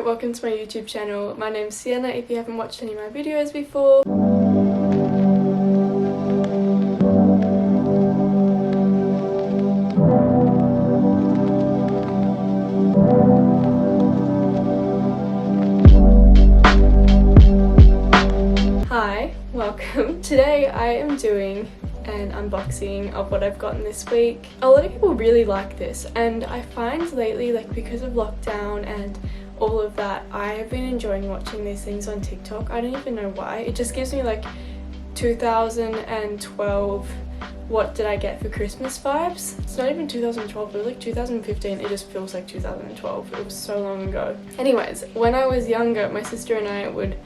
welcome to my YouTube channel. My name's Sienna if you haven't watched any of my videos before. Hi, welcome. Today I am doing an unboxing of what I've gotten this week. A lot of people really like this, and I find lately, like, because of lockdown and all of that, I have been enjoying watching these things on TikTok. I don't even know why. It just gives me like 2012 what did I get for Christmas vibes. It's not even 2012, it was like 2015. It just feels like 2012. It was so long ago. Anyways, when I was younger, my sister and I would,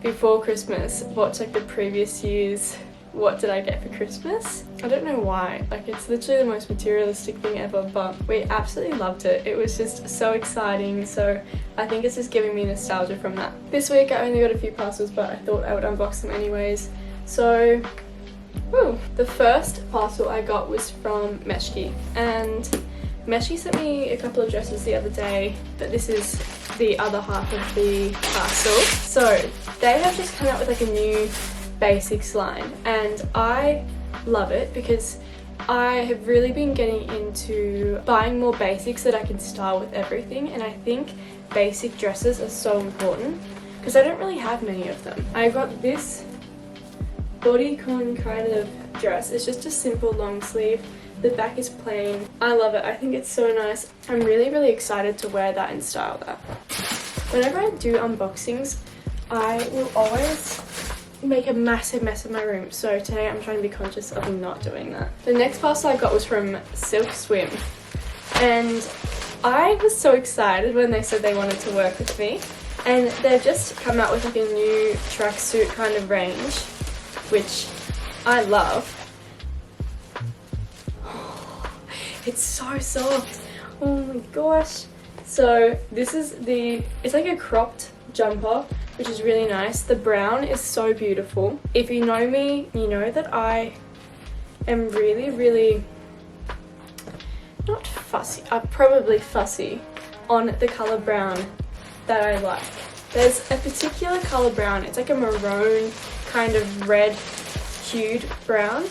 before Christmas, watch like the previous year's what did I get for Christmas. I don't know why, like, it's literally the most materialistic thing ever, but we absolutely loved it. It was just so exciting, so I think it's just giving me nostalgia from that. This week I only got a few parcels, but I thought I would unbox them anyways. So the first parcel I got was from Meshki, and Meshki sent me a couple of dresses the other day, but this is the other half of the parcel. So they have just come out with like a new basics line, and I love it because I have really been getting into buying more basics that I can style with everything, and I think basic dresses are so important because I don't really have many of them. I got this bodycon kind of dress. It's just a simple long sleeve. The back is plain. I love it. I think it's so nice. I'm really excited to wear that and style that. Whenever I do unboxings, I will always make a massive mess of my room, so today I'm trying to be conscious of not doing that. The next parcel I got was from Silk Swim, and I was so excited when they said they wanted to work with me, and they've just come out with like a new tracksuit kind of range, which I love. It's so soft. Oh my gosh. So this is it's like a cropped jumper, which is really nice. The brown is so beautiful. If you know me, you know that I am really not fussy. I'm probably fussy on the color brown that I like. There's a particular color brown. It's like a maroon kind of red hued brown,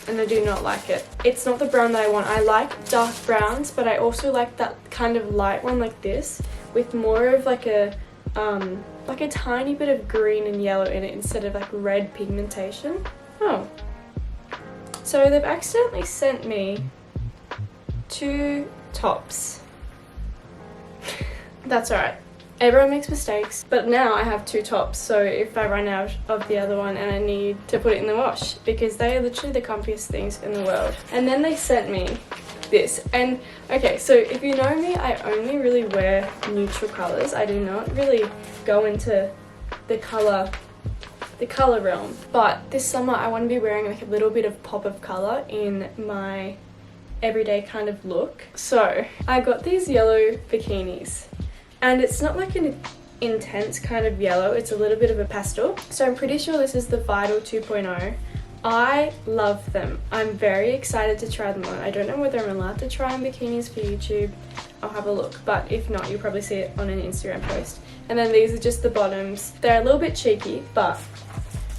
and I do not like it. It's not the brown that I want. I like dark browns, but I also like that kind of light one like this with more of like a tiny bit of green and yellow in it instead of like red pigmentation. Oh, so they've accidentally sent me 2 tops. That's alright. Everyone makes mistakes, but now I have 2 tops, so if I run out of the other one and I need to put it in the wash, because they are literally the comfiest things in the world. And then they sent me this, and okay, so if you know me, I only really wear neutral colors. I do not really go into the color realm, but this summer I want to be wearing like a little bit of pop of color in my everyday kind of look. So I got these yellow bikinis, and it's not like an intense kind of yellow, it's a little bit of a pastel. So I'm pretty sure this is the Vital 2.0. I love them. I'm very excited to try them on. I don't know whether I'm allowed to try on bikinis for YouTube. I'll have a look, but if not, you'll probably see it on an Instagram post. And then these are just the bottoms. They're a little bit cheeky, but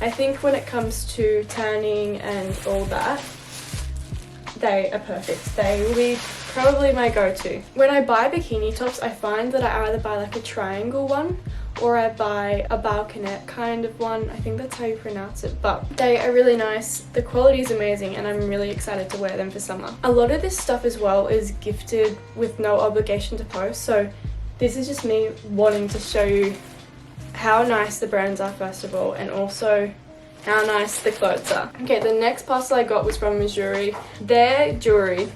I think when it comes to tanning and all that, they are perfect. They will be probably my go-to. When I buy bikini tops, I find that I either buy like a triangle one or I buy a balconette kind of one. I think that's how you pronounce it, but they are really nice. The quality is amazing, and I'm really excited to wear them for summer. A lot of this stuff as well is gifted with no obligation to post, so this is just me wanting to show you how nice the brands are first of all, and also how nice the clothes are. Okay, the next parcel I got was from Missouri. Their jewelry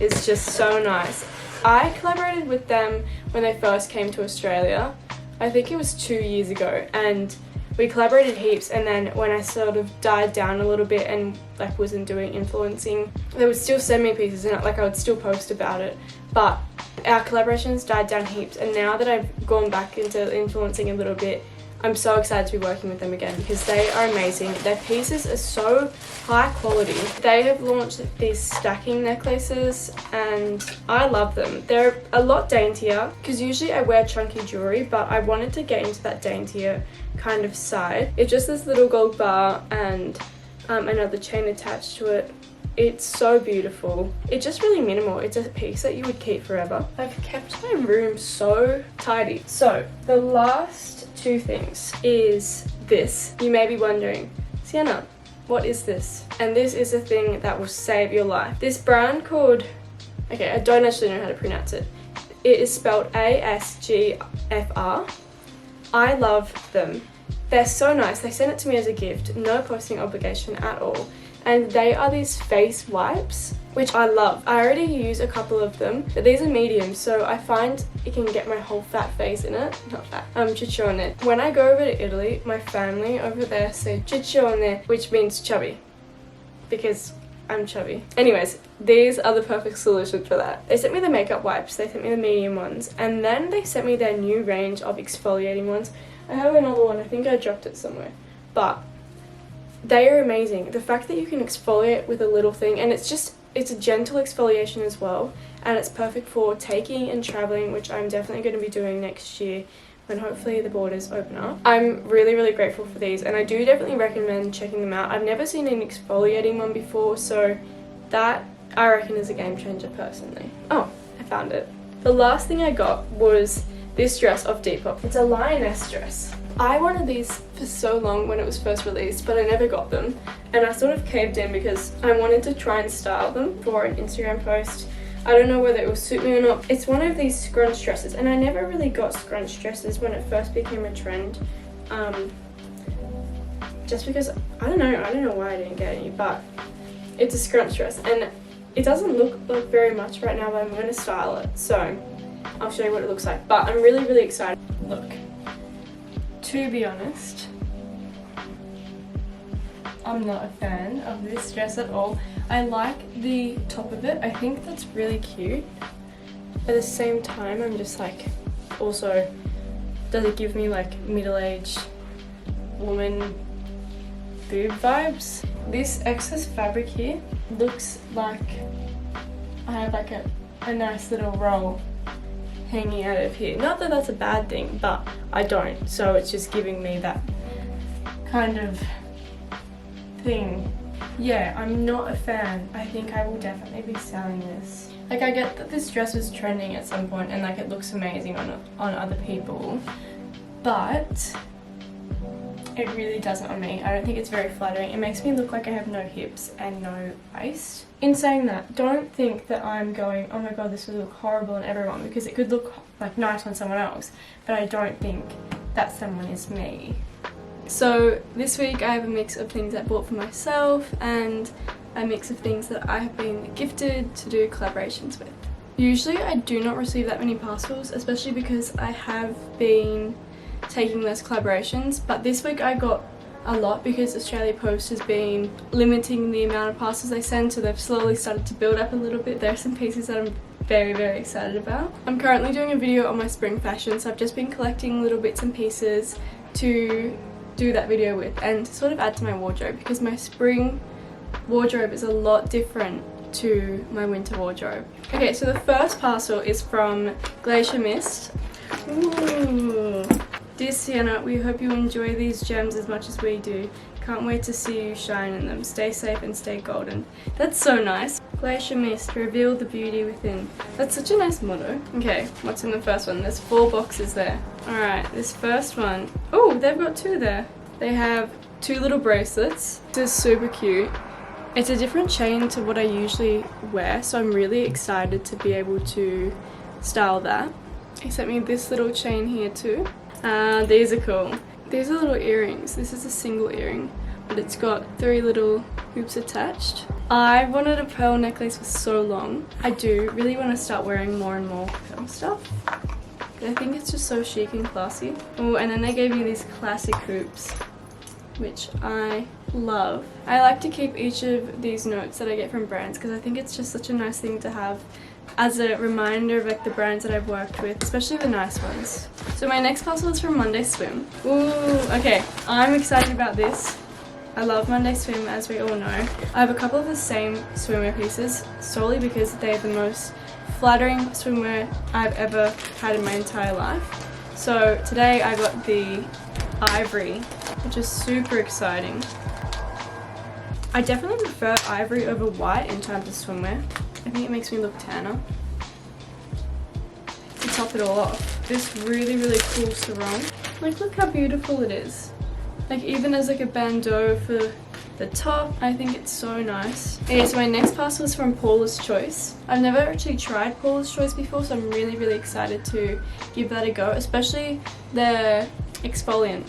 is just so nice. I collaborated with them when they first came to Australia. I think it was 2 years ago, and we collaborated heaps, and then when I sort of died down a little bit and like wasn't doing influencing, they would still send me pieces and like I would still post about it, but our collaborations died down heaps, and now that I've gone back into influencing a little bit, I'm so excited to be working with them again because they are amazing. Their pieces are so high quality. They have launched these stacking necklaces and I love them. They're a lot daintier because usually I wear chunky jewelry, but I wanted to get into that daintier kind of side. It's just this little gold bar and another chain attached to it. It's so beautiful. It's just really minimal. It's a piece that you would keep forever. I've kept my room so tidy. So the last two things is this. You may be wondering, Sienna, what is this? And this is a thing that will save your life. This brand called, okay, I don't actually know how to pronounce it. It is spelled ASGFR. I love them. They're so nice. They sent it to me as a gift, no posting obligation at all. And they are these face wipes, which I love. I already use a couple of them, but these are medium, so I find it can get my whole fat face in it. Not fat, ciccione. When I go over to Italy, my family over there say ciccione, which means chubby, because I'm chubby. Anyways, these are the perfect solution for that. They sent me the makeup wipes, they sent me the medium ones, and then they sent me their new range of exfoliating ones. I have another one, I think I dropped it somewhere, but they are amazing. The fact that you can exfoliate with a little thing, and it's a gentle exfoliation as well, and it's perfect for taking and traveling, which I'm definitely going to be doing next year when hopefully the borders open up. I'm really, really grateful for these, and I do definitely recommend checking them out. I've never seen an exfoliating one before, so that I reckon is a game changer personally. Oh, I found it. The last thing I got was this dress off Depop. It's a Lioness Dress. I wanted these for so long when it was first released, but I never got them, and I sort of caved in because I wanted to try and style them for an Instagram post. I don't know whether it will suit me or not. It's one of these scrunch dresses, and I never really got scrunch dresses when it first became a trend, just because I don't know why I didn't get any, but it's a scrunch dress and it doesn't look like very much right now, but I'm going to style it, so I'll show you what it looks like. But I'm really, really excited. Look. To be honest, I'm not a fan of this dress at all. I like the top of it. I think that's really cute. At the same time, I'm just like, also, does it give me like middle-aged woman boob vibes? This excess fabric here looks like I have like a nice little roll hanging out of here. Not that that's a bad thing, but I don't, so it's just giving me that kind of thing. Yeah, I'm not a fan. I think I will definitely be selling this. Like, I get that this dress was trending at some point and like it looks amazing on other people, but it really doesn't on me. I don't think it's very flattering. It makes me look like I have no hips and no waist. In saying that, don't think that I'm going, oh my god, this would look horrible on everyone, because it could look like nice on someone else, but I don't think that someone is me. So this week I have a mix of things I bought for myself and a mix of things that I have been gifted to do collaborations with. Usually I do not receive that many parcels, especially because I have been taking less collaborations, but this week I got a lot because Australia Post has been limiting the amount of parcels they send, so they've slowly started to build up a little bit. There are some pieces that I'm very, very excited about. I'm currently doing a video on my spring fashion, so I've just been collecting little bits and pieces to do that video with and to sort of add to my wardrobe, because my spring wardrobe is a lot different to my winter wardrobe. Okay, so the first parcel is from Glacier Mist. Ooh. Dear Sienna, we hope you enjoy these gems as much as we do. Can't wait to see you shine in them. Stay safe and stay golden. That's so nice. Glacier Mist, reveal the beauty within. That's such a nice motto. Okay, what's in the first one? There's 4 boxes there. Alright, this first one. Oh, they've got 2 there. They have 2 little bracelets. This is super cute. It's a different chain to what I usually wear, so I'm really excited to be able to style that. He sent me this little chain here too. These are cool. These are little earrings. This is a single earring, but it's got 3 little hoops attached. I wanted a pearl necklace for so long. I do really want to start wearing more and more pearl stuff. I think it's just so chic and classy. Oh, and then they gave me these classic hoops, which I love. I like to keep each of these notes that I get from brands because I think it's just such a nice thing to have as a reminder of like the brands that I've worked with, especially the nice ones. So my next parcel is from Monday Swim. Ooh, okay, I'm excited about this. I love Monday Swim, as we all know. I have a couple of the same swimwear pieces solely because they're the most flattering swimwear I've ever had in my entire life. So today I got the ivory, which is super exciting. I definitely prefer ivory over white in terms of swimwear. I think it makes me look tanner. To top it all off, this really, really cool sarong. Like, look how beautiful it is. Like, even as like a bandeau for the top, I think it's so nice. Okay, so my next parcel is from Paula's Choice. I've never actually tried Paula's Choice before, so I'm really, really excited to give that a go, especially the exfoliant.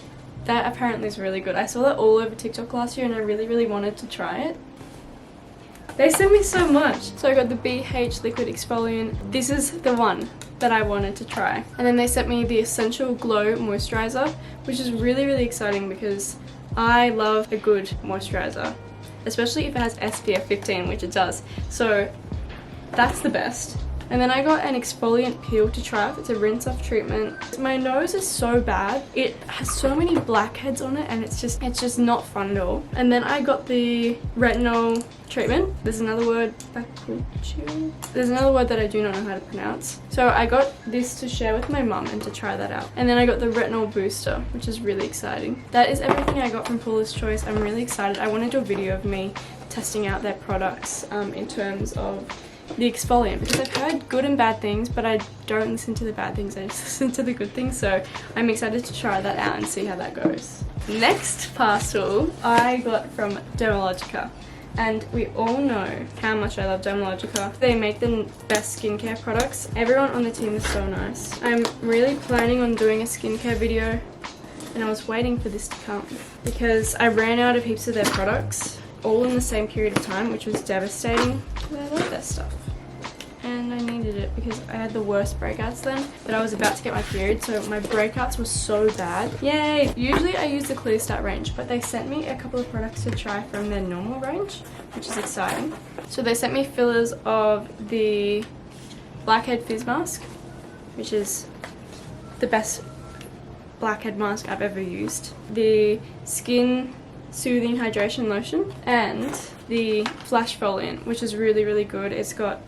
That apparently is really good. I saw that all over TikTok last year and I really, really wanted to try it. They sent me so much. So I got the BH Liquid Exfoliant. This is the one that I wanted to try. And then they sent me the Essential Glow Moisturizer, which is really, really exciting because I love a good moisturizer, especially if it has SPF 15, which it does. So that's the best. And then I got an exfoliant peel to try off. It's a rinse off treatment. My nose is so bad. It has so many blackheads on it and it's just not fun at all. And then I got the retinol treatment. There's another word, there's another word that I do not know how to pronounce. So I got this to share with my mum and to try that out. And then I got the retinol booster, which is really exciting. That is everything I got from Paula's Choice. I'm really excited. I want to do a video of me testing out their products in terms of the exfoliant, because I've heard good and bad things, but I don't listen to the bad things, I just listen to the good things. So I'm excited to try that out and see how that goes. Next parcel I got from Dermalogica, and we all know how much I love Dermalogica. They make the best skincare products. Everyone on the team is so nice. I'm really planning on doing a skincare video, and I was waiting for this to come because I ran out of heaps of their products all in the same period of time, which was devastating. I love their stuff and I needed it because I had the worst breakouts then, but I was about to get my period, so my breakouts were so bad. Yay! Usually I use the Clear Start range, but they sent me a couple of products to try from their normal range, which is exciting. So they sent me fillers of the Blackhead Fizz Mask, which is the best blackhead mask I've ever used. The Skin Soothing Hydration Lotion and the Flash Foliant, which is really, really good. It's got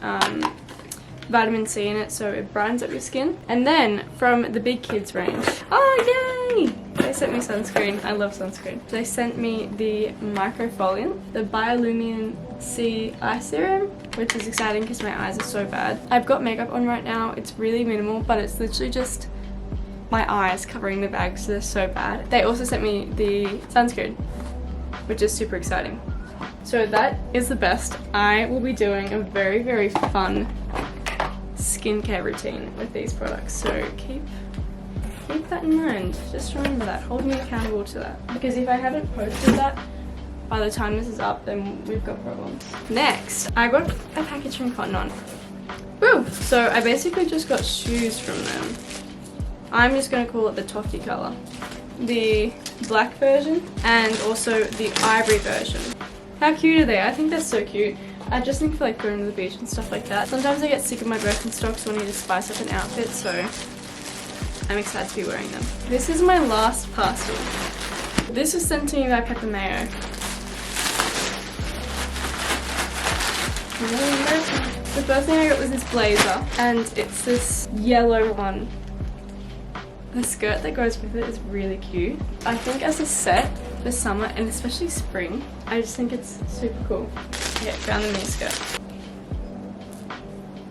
vitamin C in it, so it brightens up your skin. And then from the Big Kids range, oh yay! They sent me sunscreen. I love sunscreen. They sent me the Microfoliant, the Bioluminescence Eye Serum, which is exciting because my eyes are so bad. I've got makeup on right now. It's really minimal, but it's literally just my eyes covering the bag, so they're so bad. They also sent me the sunscreen, which is super exciting. So that is the best. I will be doing a very, very fun skincare routine with these products, so keep that in mind. Just remember that. Hold me accountable to that, because if I haven't posted that by the time this is up, then we've got problems. Next, I got a package from Cotton On. Woo! So I basically just got shoes from them. I'm just going to call it the Tofty colour. The black version and also the ivory version. How cute are they? I think they're so cute. I just think for like going to the beach and stuff like that. Sometimes I get sick of my Birkenstocks when I need to spice up an outfit, so I'm excited to be wearing them. This is my last parcel. This was sent to me by Pepper Mayo. The first thing I got was this blazer, and it's this yellow one. The skirt that goes with it is really cute. I think as a set for summer and especially spring, I just think it's super cool. Yeah, found the mini skirt.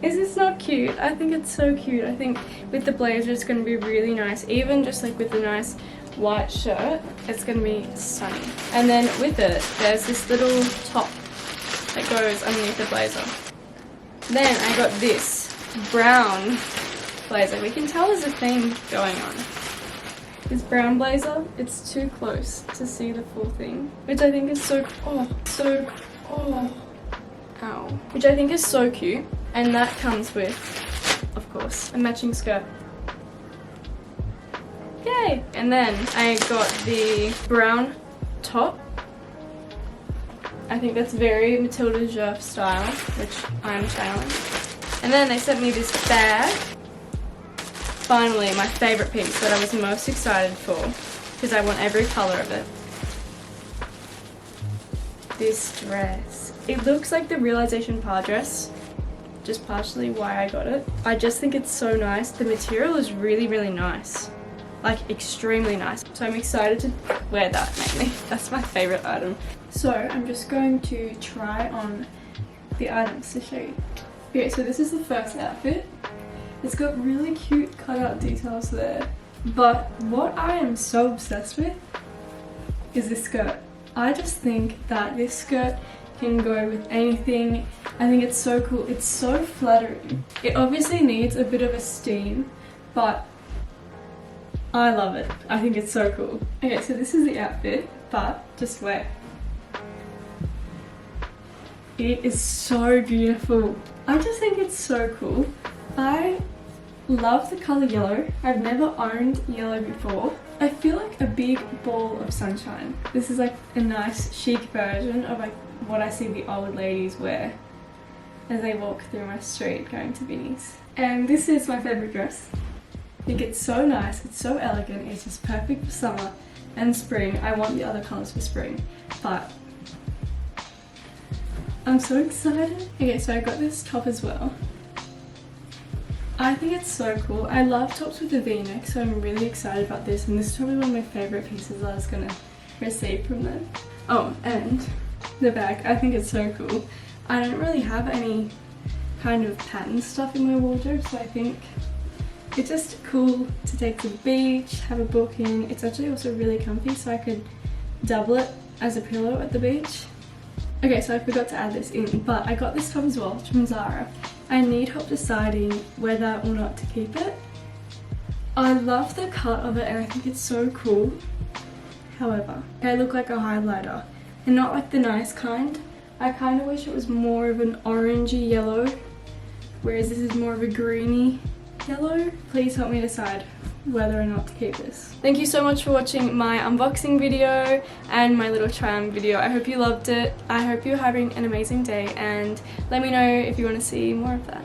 Is this not cute? I think it's so cute. I think with the blazer it's going to be really nice. Even just like with the nice white shirt, it's going to be stunning. And then with it, there's this little top that goes underneath the blazer. Then I got this brown blazer. We can tell there's a theme going on. This brown blazer, it's too close to see the full thing, which I think is which I think is so cute. And that comes with, of course, a matching skirt. Yay! And then I got the brown top. I think that's very Matilda Djerf style, which I'm channeling. And then they sent me this bag. Finally, my favourite piece that I was most excited for, because I want every colour of it. This dress. It looks like the Realization Par dress, just partially why I got it. I just think it's so nice. The material is really, really nice. Like, extremely nice. So I'm excited to wear that mainly. That's my favourite item. So I'm just going to try on the items to show you. Okay, so this is the first outfit. It's got really cute cutout details there. But what I am so obsessed with is this skirt. I just think that this skirt can go with anything. I think it's so cool. It's so flattering. It obviously needs a bit of a steam, but I love it. I think it's so cool. Okay, so this is the outfit, but just wait. It is so beautiful. I just think it's so cool. I love the colour yellow. I've never owned yellow before. I feel like a big ball of sunshine. This is like a nice chic version of like what I see the old ladies wear as they walk through my street going to Vinnie's. And this is my favourite dress. I think it's so nice, it's so elegant, it's just perfect for summer and spring. I want the other colours for spring, but I'm so excited. Okay, so I got this top as well. I think it's so cool. I love tops with a V-neck, so I'm really excited about this, and this is probably one of my favourite pieces I was gonna receive from them. Oh, and the bag. I think it's so cool. I don't really have any kind of pattern stuff in my wardrobe, so I think it's just cool to take to the beach, have a book in. It's actually also really comfy, so I could double it as a pillow at the beach. Okay, so I forgot to add this in, but I got this top as well from Zara. I need help deciding whether or not to keep it. I love the cut of it and I think it's so cool. However, I look like a highlighter and not like the nice kind. I kind of wish it was more of an orangey yellow, whereas this is more of a greeny yellow. Please help me decide whether or not to keep this. Thank you so much for watching my unboxing video and my little try on video. I hope you loved it. I hope you're having an amazing day, and let me know if you want to see more of that.